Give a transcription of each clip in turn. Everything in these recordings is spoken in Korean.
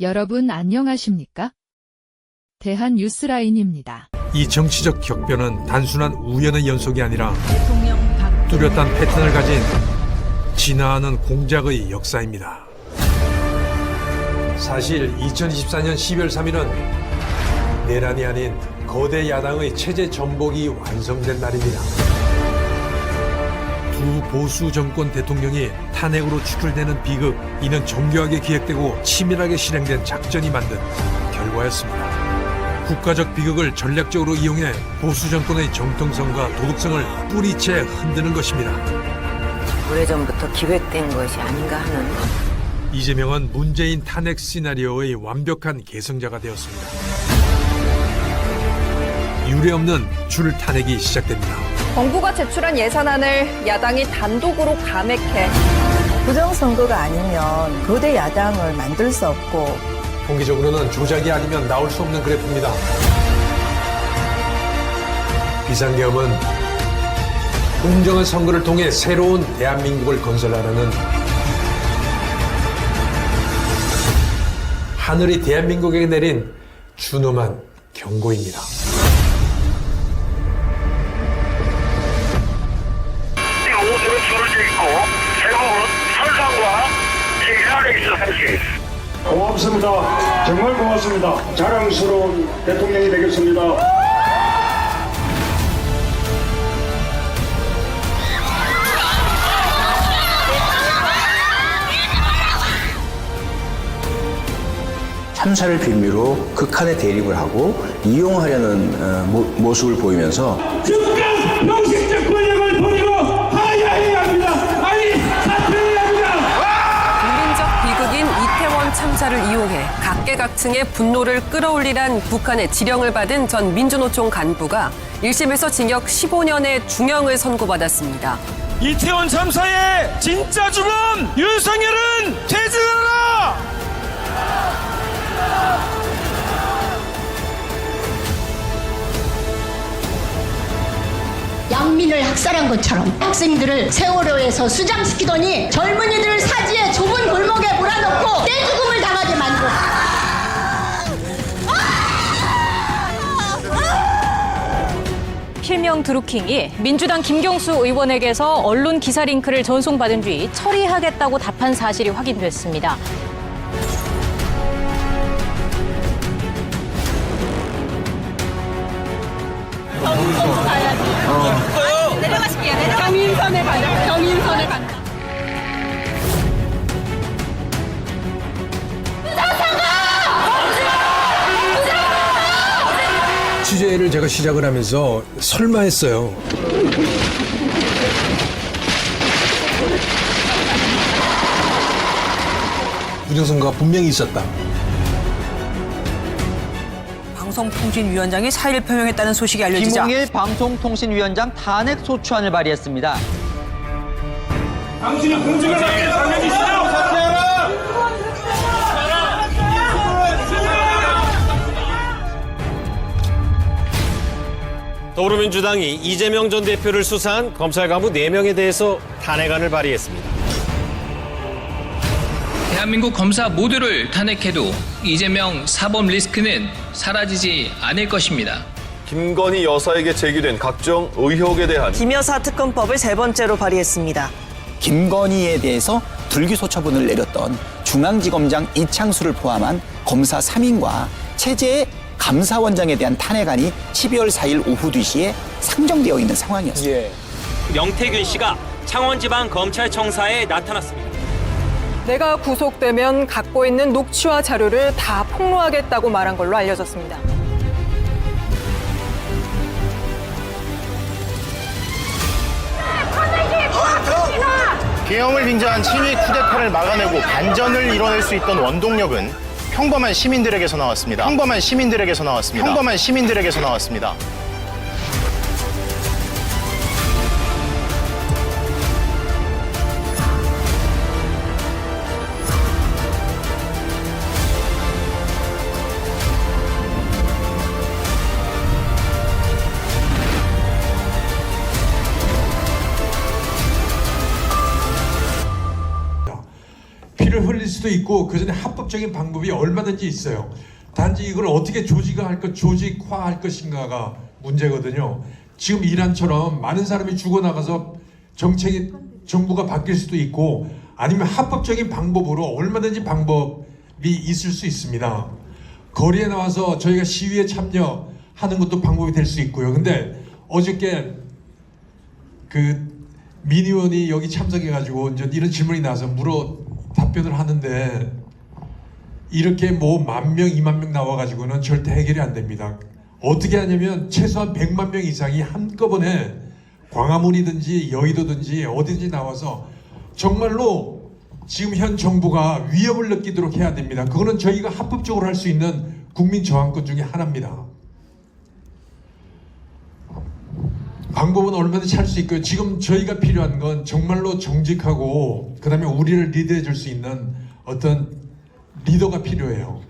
여러분 안녕하십니까? 대한뉴스라인입니다. 이 정치적 격변은 단순한 우연의 연속이 아니라 뚜렷한 패턴을 가진 진화하는 공작의 역사입니다. 사실 2024년 12월 3일은 내란이 아닌 거대 야당의 체제 전복이 완성된 날입니다. 두 보수 정권 대통령이 탄핵으로 추출되는 비극, 이는 정교하게 기획되고 치밀하게 실행된 작전이 만든 결과였습니다. 국가적 비극을 전략적으로 이용해 보수 정권의 정통성과 도덕성을 뿌리채 흔드는 것입니다. 오래전부터 기획된 것이 아닌가 하는. 이재명은 문재인 탄핵 시나리오의 완벽한 계승자가 되었습니다. 유례없는 줄 탄핵이 시작됩니다. 정부가 제출한 예산안을 야당이 단독으로 감액해 부정선거가 아니면 거대 야당을 만들 수 없고 통계적으로는 조작이 아니면 나올 수 없는 그래프입니다. 비상계엄은 공정한 선거를 통해 새로운 대한민국을 건설하라는 하늘이 대한민국에게 내린 준엄한 경고입니다. 옷으로 줄어져 있고 대부분 설상과 계산에 있어 할 수 있습니다. 고맙습니다. 정말 고맙습니다. 자랑스러운 대통령이 되겠습니다. 참사를 빌미로 극한의 대립을 하고 이용하려는 모습을 보이면서 즉각 명식적 권력을 버리고 하야해야 합니다. 아니 사퇴해야 합니다. 국민적 비극인 이태원 참사를 이용해 각계각층의 분노를 끌어올리란 북한의 지령을 받은 전 민주노총 간부가 1심에서 징역 15년의 중형을 선고받았습니다. 이태원 참사의 진짜 주범 윤석열은 퇴진하라! 양민을 학살한 것처럼 학생들을 세월호에서 수장시키더니 젊은이들을 사지에 좁은 골목에 몰아넣고 떼죽음을 당하게 만들었어. 필명 드루킹이 민주당 김경수 의원에게서 언론 기사 링크를 전송받은 뒤 처리하겠다고 답한 사실이 확인됐습니다. 내려가실게요. 경인선에 가자. 경인선에 간다. 취재를 제가 시작을 하면서 설마 했어요. 부정선거가 분명히 있었다. 방송통신위원장이 사의를 표명했다는 소식이 알려지자 김홍일 방송통신위원장 탄핵 소추안을 발의했습니다. 당신은 공직을 맡길 자격이 있어요. 사퇴하라. 더불어민주당이 이재명 전 대표를 수사한 검찰 간부 4명에 대해서 탄핵안을 발의했습니다. 대한민국 검사 모두를 탄핵해도 이재명 사법 리스크는 사라지지 않을 것입니다. 김건희 여사에게 제기된 각종 의혹에 대한 김여사 특검법을 3번째로 발의했습니다. 김건희에 대해서 불기소 처분을 내렸던 중앙지검장 이창수를 포함한 검사 3인과 체제의 감사원장에 대한 탄핵안이 12월 4일 오후 2시에 상정되어 있는 상황이었습니다. 명태균 씨가 창원지방검찰청사에 나타났습니다. 내가 구속되면 갖고 있는 녹취와 자료를 다 폭로하겠다고 말한 걸로 알려졌습니다. 계엄을 빙자한 친위 쿠데타를 막아내고 반전을 이뤄낼 수 있던 원동력은 평범한 시민들에게서 나왔습니다. 평범한 시민들에게서 나왔습니다. 평범한 시민들에게서 나왔습니다. 피를 흘릴 수도 수도 있고 그 전에 합법적인 방법이 얼마든지 있어요. 단지 이걸 어떻게 조직화할 것인가가 문제거든요. 지금 이란처럼 많은 사람이 죽어나가서 정부가 바뀔 수도 있고 아니면 합법적인 방법으로 얼마든지 방법이 있을 수 있습니다. 거리에 나와서 저희가 시위에 참여하는 것도 방법이 될 수 있고요. 근데 어저께 민 의원이 여기 참석해가지고 이제 이런 질문이 나와서 답변을 하는데 이렇게 10,000명, 20,000명 나와가지고는 절대 해결이 안 됩니다. 어떻게 하냐면 최소한 100만 명 이상이 한꺼번에 광화문이든지 여의도든지 어디든지 나와서 정말로 지금 현 정부가 위협을 느끼도록 해야 됩니다. 그거는 저희가 합법적으로 할 수 있는 국민 저항권 중에 하나입니다. 방법은 얼마든지 할 수 있고요. 지금 저희가 필요한 건 정말로 정직하고 그 다음에 우리를 리드해 줄 수 있는 어떤 리더가 필요해요.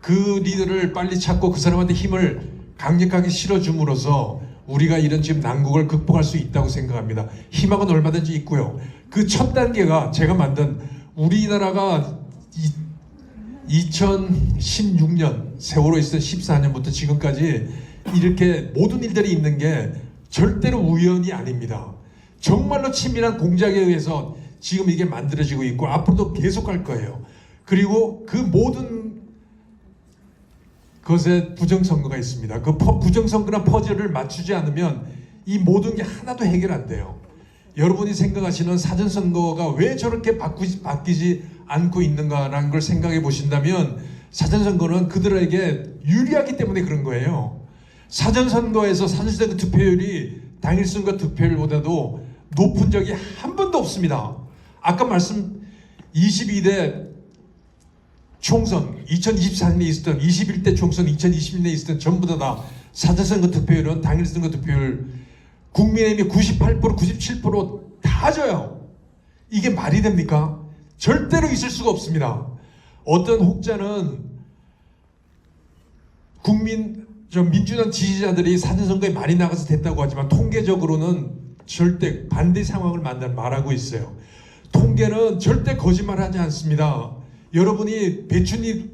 그 리더를 빨리 찾고 그 사람한테 힘을 강력하게 실어줌으로써 우리가 이런 지금 난국을 극복할 수 있다고 생각합니다. 희망은 얼마든지 있고요. 그 첫 단계가 제가 만든 우리나라가 2016년 세월호 있었던 14년부터 지금까지 이렇게 모든 일들이 있는 게 절대로 우연이 아닙니다. 정말로 치밀한 공작에 의해서 지금 이게 만들어지고 있고 앞으로도 계속 할 거예요. 그리고 그 모든 것에 부정선거가 있습니다. 그 부정선거나 퍼즐을 맞추지 않으면 이 모든 게 하나도 해결 안 돼요. 여러분이 생각하시는 사전선거가 왜 저렇게 바뀌지 않고 있는가라는 걸 생각해 보신다면 사전선거는 그들에게 유리하기 때문에 그런 거예요. 사전선거에서 사전선거 득표율이 당일 선거 득표율보다도 높은 적이 한 번도 없습니다. 아까 22대 총선 2024년에 있었던 21대 총선 2020년에 있었던 전부 다 사전선거 득표율은 당일 선거 득표율 국민의힘이 98% 97%다 져요. 이게 말이 됩니까? 절대로 있을 수가 없습니다. 어떤 혹자는 민주당 지지자들이 사전선거에 많이 나가서 됐다고 하지만 통계적으로는 절대 반대 상황을 말하고 있어요. 통계는 절대 거짓말하지 않습니다. 여러분이 배춘희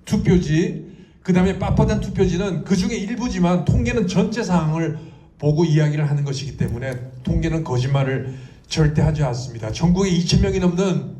투표지 그 다음에 빳빳한 투표지는 그 중에 일부지만 통계는 전체 상황을 보고 이야기를 하는 것이기 때문에 통계는 거짓말을 절대 하지 않습니다. 전국에 2,000명이 넘는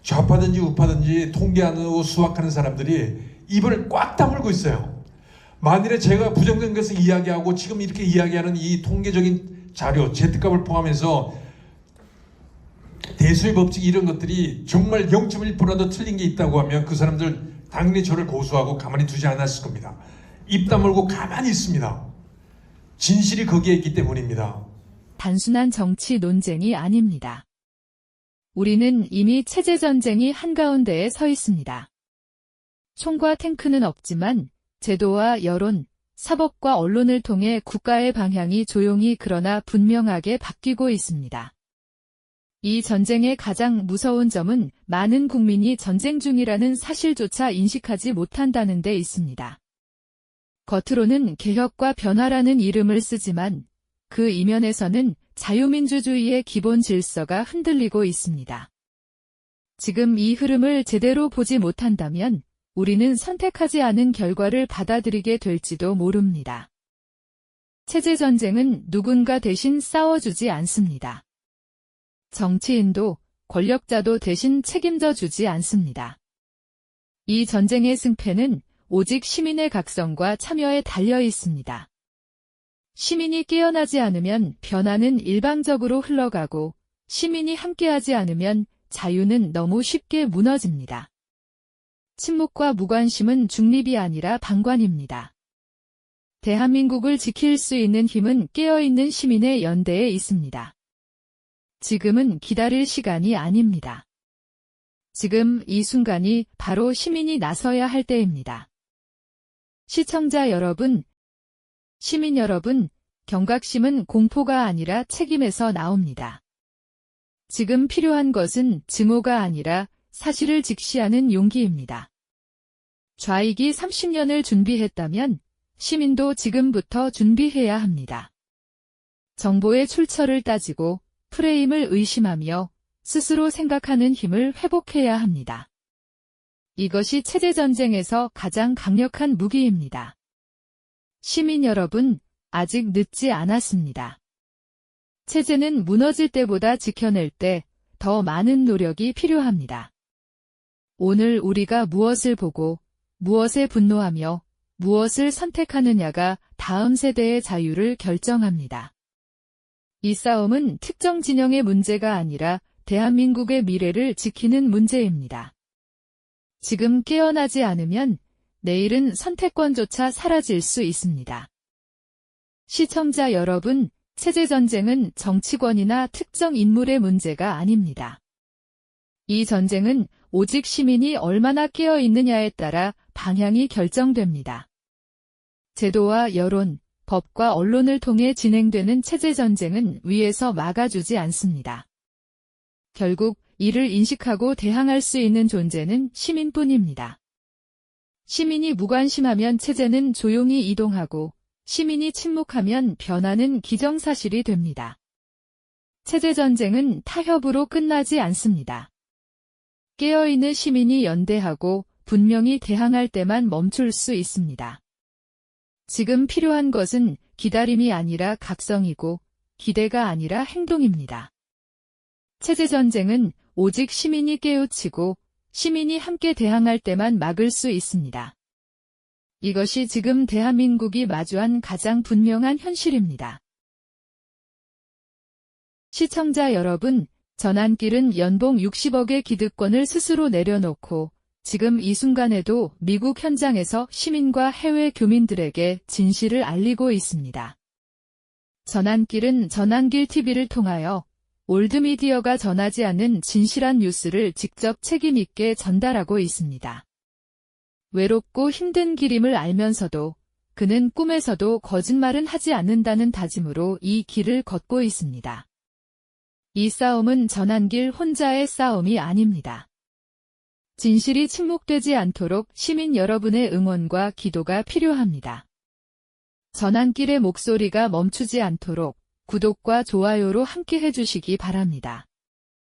좌파든지 우파든지 통계하고 수학하는 사람들이 입을 꽉 다물고 있어요. 만일에 제가 부정된 것을 이야기하고 지금 이렇게 이야기하는 이 통계적인 자료, Z값을 포함해서 대수의 법칙 이런 것들이 정말 0.1%라도 틀린 게 있다고 하면 그 사람들 당연히 저를 고소하고 가만히 두지 않았을 겁니다. 입 다물고 가만히 있습니다. 진실이 거기에 있기 때문입니다. 단순한 정치 논쟁이 아닙니다. 우리는 이미 체제전쟁이 한가운데에 서 있습니다. 총과 탱크는 없지만 제도와 여론, 사법과 언론을 통해 국가의 방향이 조용히 그러나 분명하게 바뀌고 있습니다. 이 전쟁의 가장 무서운 점은 많은 국민이 전쟁 중이라는 사실조차 인식하지 못한다는 데 있습니다. 겉으로는 개혁과 변화라는 이름을 쓰지만 그 이면에서는 자유민주주의의 기본 질서가 흔들리고 있습니다. 지금 이 흐름을 제대로 보지 못한다면 우리는 선택하지 않은 결과를 받아들이게 될지도 모릅니다. 체제 전쟁은 누군가 대신 싸워주지 않습니다. 정치인도 권력자도 대신 책임져 주지 않습니다. 이 전쟁의 승패는 오직 시민의 각성과 참여에 달려 있습니다. 시민이 깨어나지 않으면 변화는 일방적으로 흘러가고 시민이 함께하지 않으면 자유는 너무 쉽게 무너집니다. 침묵과 무관심은 중립이 아니라 방관입니다. 대한민국을 지킬 수 있는 힘은 깨어있는 시민의 연대에 있습니다. 지금은 기다릴 시간이 아닙니다. 지금 이 순간이 바로 시민이 나서야 할 때입니다. 시청자 여러분, 시민 여러분, 경각심은 공포가 아니라 책임에서 나옵니다. 지금 필요한 것은 증오가 아니라 사실을 직시하는 용기입니다. 좌익이 30년을 준비했다면 시민도 지금부터 준비해야 합니다. 정보의 출처를 따지고 프레임을 의심하며 스스로 생각하는 힘을 회복해야 합니다. 이것이 체제전쟁에서 가장 강력한 무기입니다. 시민 여러분, 아직 늦지 않았습니다. 체제는 무너질 때보다 지켜낼 때 더 많은 노력이 필요합니다. 오늘 우리가 무엇을 보고, 무엇에 분노하며, 무엇을 선택하느냐가 다음 세대의 자유를 결정합니다. 이 싸움은 특정 진영의 문제가 아니라 대한민국의 미래를 지키는 문제입니다. 지금 깨어나지 않으면 내일은 선택권조차 사라질 수 있습니다. 시청자 여러분, 체제전쟁은 정치권이나 특정 인물의 문제가 아닙니다. 이 전쟁은 오직 시민이 얼마나 깨어 있느냐에 따라 방향이 결정됩니다. 제도와 여론, 법과 언론을 통해 진행되는 체제전쟁은 위에서 막아주지 않습니다. 결국 이를 인식하고 대항할 수 있는 존재는 시민뿐입니다. 시민이 무관심하면 체제는 조용히 이동하고 시민이 침묵하면 변화는 기정사실이 됩니다. 체제전쟁은 타협으로 끝나지 않습니다. 깨어있는 시민이 연대하고 분명히 대항할 때만 멈출 수 있습니다. 지금 필요한 것은 기다림이 아니라 각성이고 기대가 아니라 행동입니다. 체제전쟁은 오직 시민이 깨우치고 시민이 함께 대항할 때만 막을 수 있습니다. 이것이 지금 대한민국이 마주한 가장 분명한 현실입니다. 시청자 여러분, 전환길은 연봉 60억의 기득권을 스스로 내려놓고 지금 이 순간에도 미국 현장에서 시민과 해외 교민들에게 진실을 알리고 있습니다. 전환길은 전환길 TV를 통하여 올드미디어가 전하지 않는 진실한 뉴스를 직접 책임있게 전달하고 있습니다. 외롭고 힘든 길임을 알면서도 그는 꿈에서도 거짓말은 하지 않는다는 다짐으로 이 길을 걷고 있습니다. 이 싸움은 전환길 혼자의 싸움이 아닙니다. 진실이 침묵되지 않도록 시민 여러분의 응원과 기도가 필요합니다. 전환길의 목소리가 멈추지 않도록 구독과 좋아요로 함께 해주시기 바랍니다.